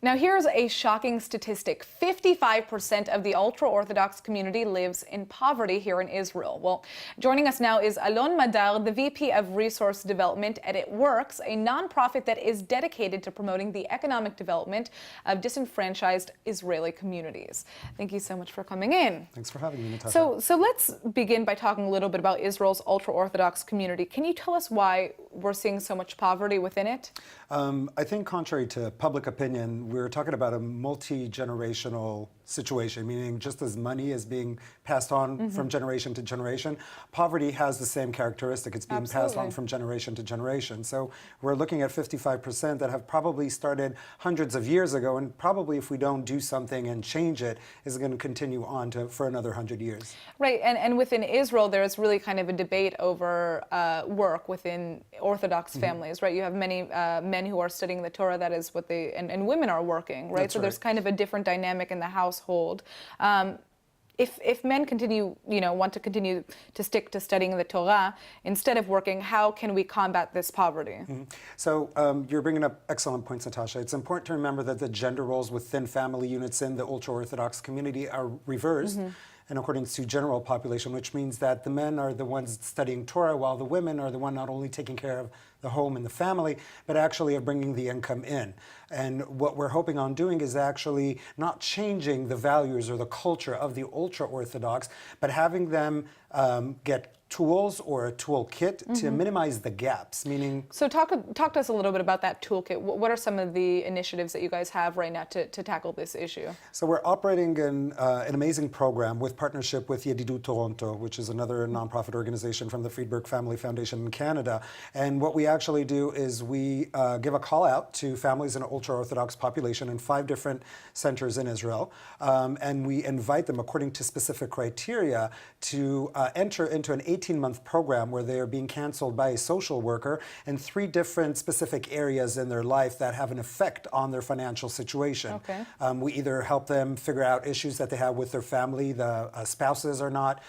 Now here's a shocking statistic. 55% of the ultra-Orthodox community lives in poverty here in Israel. Well, joining us now is Alon Madar, the VP of Resource Development at iTWORKS, a nonprofit that is dedicated to promoting the economic development of disenfranchised Israeli communities. Thank you so much for coming in. Thanks for having me, Natasha. So let's begin by talking a little bit about Israel's ultra-Orthodox community. Can you tell us why we're seeing so much poverty within it? I think contrary to public opinion, we're talking about a multi-generational situation, meaning just as money is being passed on from generation to generation, poverty has the same characteristic. It's being passed on from generation to generation. So we're looking at 55% that have probably started hundreds of years ago, and probably if we don't do something and change it, is going to continue on for another 100 years. Right, and within Israel, there's really kind of a debate over work within Orthodox families, right? You have many men who are studying the Torah, that is what they, and women are working, right? That's so there's kind of a different dynamic in the household. If men want to continue to stick to studying the Torah instead of working, how can we combat this poverty? So you're bringing up excellent points, Natasha. It's important to remember that the gender roles within family units in the ultra-Orthodox community are reversed. And according to general population, which means that the men are the ones studying Torah, while the women are the one not only taking care of the home and the family, but actually of bringing the income in. And what we're hoping on doing is actually not changing the values or the culture of the ultra-Orthodox, but having them get tools or a toolkit to minimize the gaps, meaning... So talk to us a little bit about that toolkit. What are some of the initiatives that you guys have right now to tackle this issue? So we're operating an amazing program with partnership with Yedidut Toronto, which is another nonprofit organization from the Friedberg Family Foundation in Canada. And what we actually do is we give a call out to families in an ultra-Orthodox population in 5 different centers in Israel. And we invite them, according to specific criteria, to enter into an 18-month program where they are being counseled by a social worker in 3 different specific areas in their life that have an effect on their financial situation. Okay. We either help them figure out issues that they have with their family. The spouses are not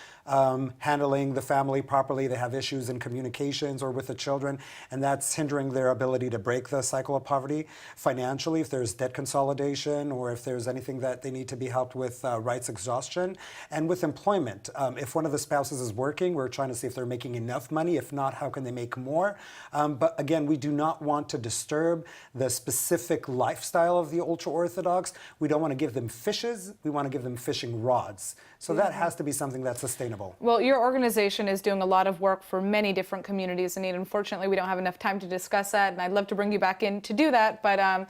handling the family properly. They have issues in communications or with the children, and that's hindering their ability to break the cycle of poverty. Financially, if there's debt consolidation or if there's anything that they need to be helped with rights exhaustion. And with employment, if one of the spouses is working, we're trying to see if they're making enough money. If not, how can they make more? But again, we do not want to disturb the specific lifestyle of the ultra-Orthodox. We don't want to give them fishes. We want to give them fishing rods. So that has to be something that's sustainable. Well, your organization is doing a lot of work for many different communities in need. Unfortunately, we don't have enough time to discuss that, and I'd love to bring you back in to do that. But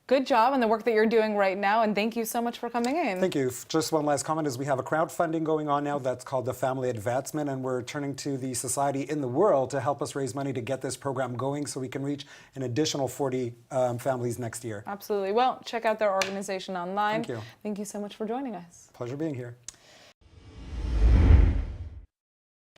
good job on the work that you're doing right now, and thank you so much for coming in. Thank you. Just one last comment is we have a crowdfunding going on now that's called the Family Advancement, and we're turning to the society in the world to help us raise money to get this program going so we can reach an additional 40 families next year. Absolutely. Well, check out their organization online. Thank you. Thank you so much for joining us. Pleasure being here.